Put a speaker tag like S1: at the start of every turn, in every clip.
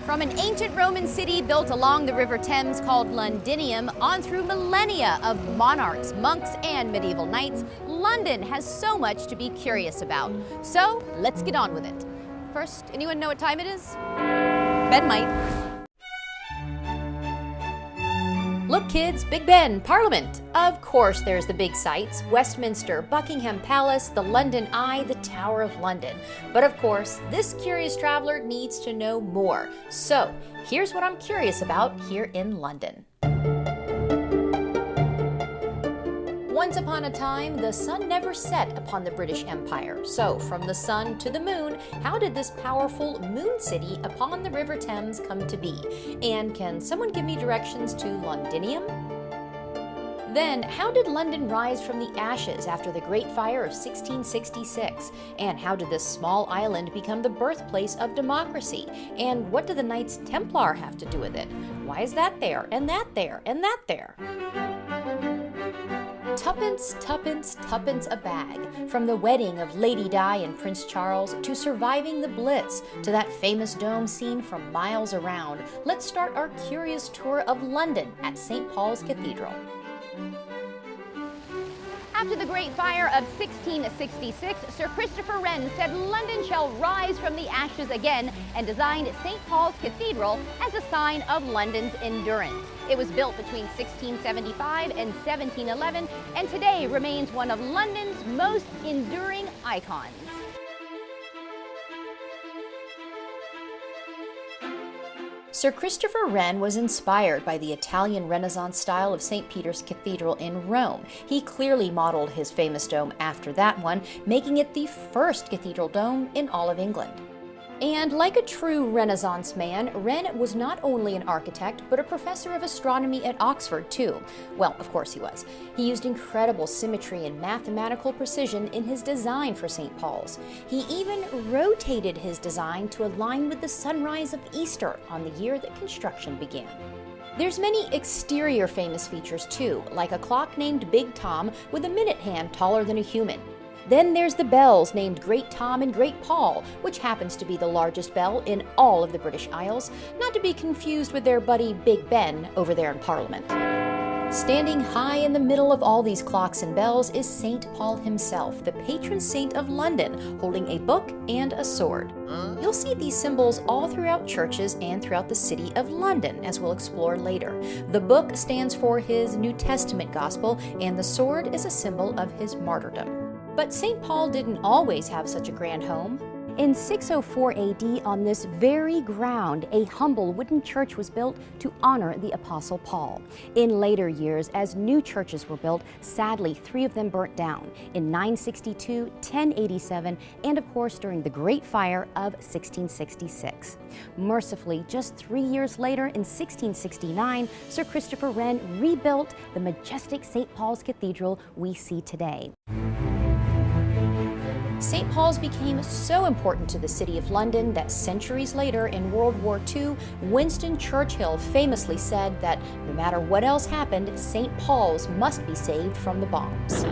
S1: From an ancient Roman city built along the River Thames called Londinium on through millennia of monarchs, monks, and medieval knights, London has so much to be curious about. So let's get on with it. First, anyone know what time it is? Ben might. Look kids, Big Ben, Parliament. Of course there's the big sights, Westminster, Buckingham Palace, the London Eye, the Tower of London. But of course, this curious traveler needs to know more. So here's what I'm curious about here in London. Once upon a time, the sun never set upon the British Empire. So, from the sun to the moon, how did this powerful moon city upon the River Thames come to be? And can someone give me directions to Londinium? Then, how did London rise from the ashes after the Great Fire of 1666? And how did this small island become the birthplace of democracy? And what do the Knights Templar have to do with it? Why is that there, and that there, and that there? Tuppence, tuppence, tuppence a bag. From the wedding of Lady Di and Prince Charles to surviving the Blitz to that famous dome seen from miles around, let's start our curious tour of London at St. Paul's Cathedral.
S2: After the Great Fire of 1666, Sir Christopher Wren said London shall rise from the ashes again and designed St. Paul's Cathedral as a sign of London's endurance. It was built between 1675 and 1711 and today remains one of London's most enduring icons.
S1: Sir Christopher Wren was inspired by the Italian Renaissance style of St. Peter's Cathedral in Rome. He clearly modeled his famous dome after that one, making it the first cathedral dome in all of England. And like a true Renaissance man, Wren was not only an architect, but a professor of astronomy at Oxford, too. Well, of course he was. He used incredible symmetry and mathematical precision in his design for St. Paul's. He even rotated his design to align with the sunrise of Easter on the year that construction began. There's many exterior famous features, too, like a clock named Big Tom with a minute hand taller than a human. Then there's the bells named Great Tom and Great Paul, which happens to be the largest bell in all of the British Isles, not to be confused with their buddy Big Ben over there in Parliament. Standing high in the middle of all these clocks and bells is St. Paul himself, the patron saint of London, holding a book and a sword. You'll see these symbols all throughout churches and throughout the city of London, as we'll explore later. The book stands for his New Testament gospel, and the sword is a symbol of his martyrdom. But St. Paul didn't always have such a grand home.
S2: In 604 AD, on this very ground, a humble wooden church was built to honor the Apostle Paul. In later years, as new churches were built, sadly, 3 of them burnt down in 962, 1087, and of course during the Great Fire of 1666. Mercifully, just 3 years later, in 1669, Sir Christopher Wren rebuilt the majestic St. Paul's Cathedral we see today.
S1: St. Paul's became so important to the city of London that centuries later in World War II, Winston Churchill famously said that no matter what else happened, St. Paul's must be saved from the bombs.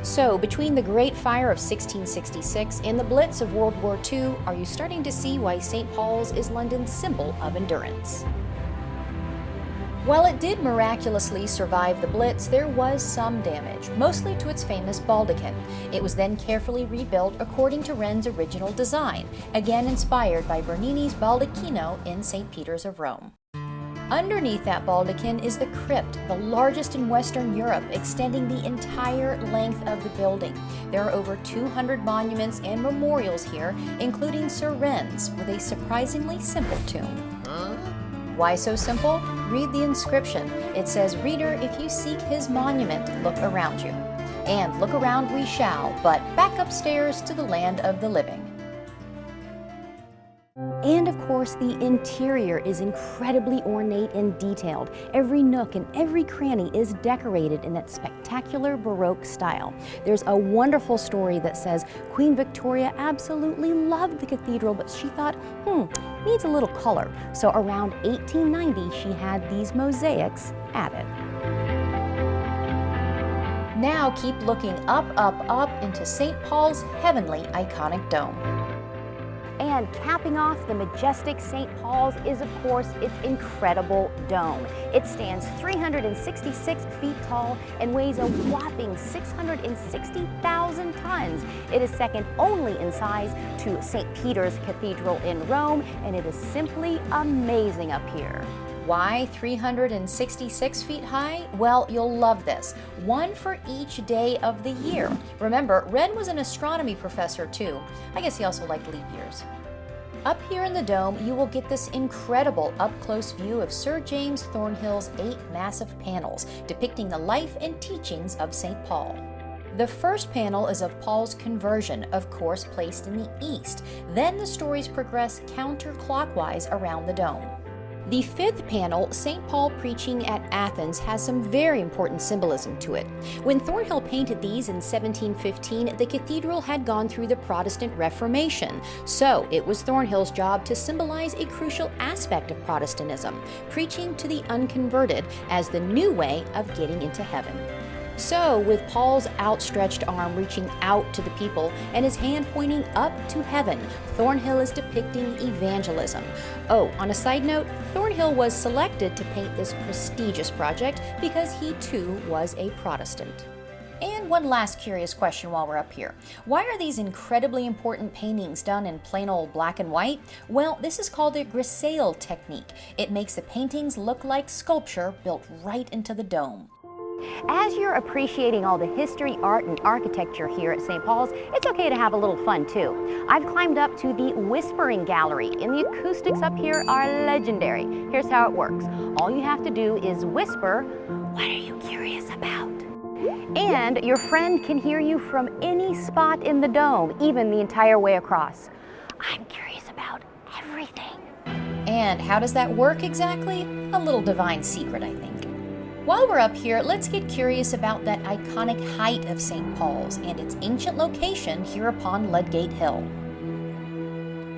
S1: So, between the Great Fire of 1666 and the Blitz of World War II, are you starting to see why St. Paul's is London's symbol of endurance? While it did miraculously survive the Blitz, there was some damage, mostly to its famous baldachin. It was then carefully rebuilt according to Wren's original design, again inspired by Bernini's Baldacchino in St. Peter's of Rome. Underneath that baldachin is the crypt, the largest in Western Europe, extending the entire length of the building. There are over 200 monuments and memorials here, including Sir Wren's, with a surprisingly simple tomb. Why so simple? Read the inscription. It says, "Reader, if you seek his monument, look around you." And look around we shall, but back upstairs to the land of the living.
S2: And of course, the interior is incredibly ornate and detailed. Every nook and every cranny is decorated in that spectacular Baroque style. There's a wonderful story that says Queen Victoria absolutely loved the cathedral, but she thought, needs a little color. So around 1890, she had these mosaics added.
S1: Now keep looking up, up, up into St. Paul's heavenly iconic dome.
S2: And capping off the majestic St. Paul's is, of course, its incredible dome. It stands 366 feet tall and weighs a whopping 660,000 tons. It is second only in size to St. Peter's Cathedral in Rome, and it is simply amazing up here.
S1: Why 366 feet high? Well, you'll love this. One for each day of the year. Remember, Wren was an astronomy professor too. I guess he also liked leap years. Up here in the dome, you will get this incredible up-close view of Sir James Thornhill's 8 massive panels depicting the life and teachings of St. Paul. The first panel is of Paul's conversion, of course placed in the east. Then the stories progress counterclockwise around the dome. The 5th panel, St. Paul preaching at Athens, has some very important symbolism to it. When Thornhill painted these in 1715, the cathedral had gone through the Protestant Reformation, so it was Thornhill's job to symbolize a crucial aspect of Protestantism, preaching to the unconverted as the new way of getting into heaven. So, with Paul's outstretched arm reaching out to the people and his hand pointing up to heaven, Thornhill is depicting evangelism. Oh, on a side note, Thornhill was selected to paint this prestigious project because he too was a Protestant. And one last curious question while we're up here. Why are these incredibly important paintings done in plain old black and white? Well, this is called the grisaille technique. It makes the paintings look like sculpture built right into the dome.
S2: As you're appreciating all the history, art, and architecture here at St. Paul's, it's okay to have a little fun too. I've climbed up to the Whispering Gallery, and the acoustics up here are legendary. Here's how it works. All you have to do is whisper, "What are you curious about?" And your friend can hear you from any spot in the dome, even the entire way across. I'm curious about everything.
S1: And how does that work exactly? A little divine secret, I think. While we're up here, let's get curious about that iconic height of St. Paul's and its ancient location here upon Ludgate Hill.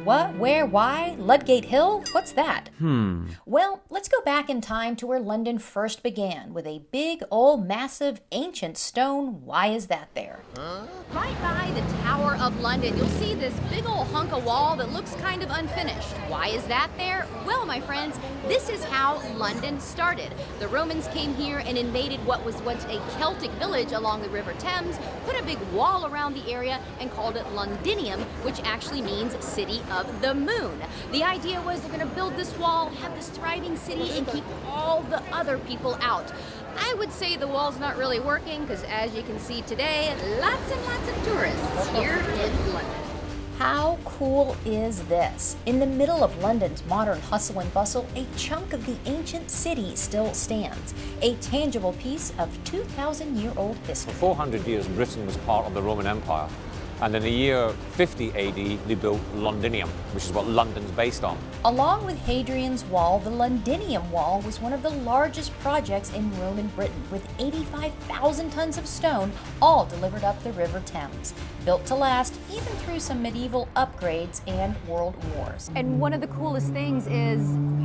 S1: What? Where? Why? Ludgate Hill? What's that? Well, let's go back in time to where London first began, with a big, old, massive, ancient stone. Why is that there?
S3: Right by the Tower of London, you'll see this big old hunk of wall that looks kind of unfinished. Why is that there? Well, my friends, this is how London started. The Romans came here and invaded what was once a Celtic village along the River Thames, put a big wall around the area, and called it Londinium, which actually means city of the moon. The idea was they're going to build this wall, have this thriving city, and keep all the other people out. I would say the wall's not really working because, as you can see today, lots and lots of tourists here in London.
S1: How cool is this? In the middle of London's modern hustle and bustle, a chunk of the ancient city still stands, a tangible piece of 2,000-year-old history.
S4: For 400 years, Britain was part of the Roman Empire. And in the year 50 AD, they built Londinium, which is what London's based on.
S1: Along with Hadrian's Wall, the Londinium Wall was one of the largest projects in Roman Britain, with 85,000 tons of stone, all delivered up the River Thames. Built to last, even through some medieval upgrades and world wars.
S3: And one of the coolest things is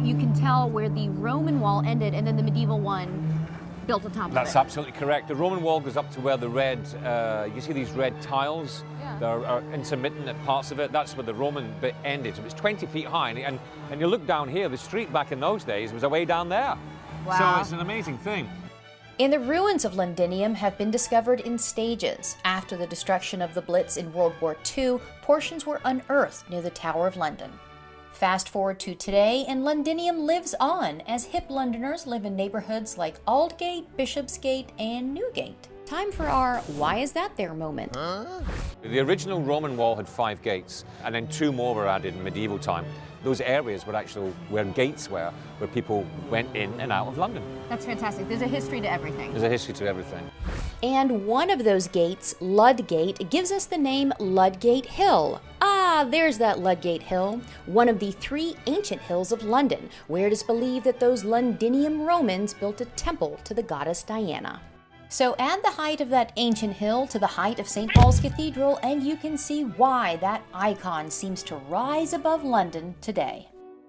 S3: you can tell where the Roman wall ended and then the medieval one built on top of it.
S4: That's absolutely correct. The Roman wall goes up to where the red, you see these red tiles? There are intermittent at parts of it. That's where the Roman bit ended. So it's 20 feet high, and you look down here, the street back in those days was way down there.
S3: Wow.
S4: So it's an amazing thing.
S1: And the ruins of Londinium have been discovered in stages. After the destruction of the Blitz in World War II, portions were unearthed near the Tower of London. Fast forward to today, and Londinium lives on as hip Londoners live in neighborhoods like Aldgate, Bishopsgate, and Newgate. Time for our Why Is That There moment.
S4: The original Roman wall had 5 gates, and then 2 more were added in medieval time. Those areas were actually where gates were, where people went in and out of London.
S3: That's fantastic. There's a history to everything.
S4: There's a history to everything.
S1: And one of those gates, Ludgate, gives us the name Ludgate Hill. Ah, there's that Ludgate Hill, one of the 3 ancient hills of London, where it is believed that those Londinium Romans built a temple to the goddess Diana. So add the height of that ancient hill to the height of St. Paul's Cathedral, and you can see why that icon seems to rise above London today.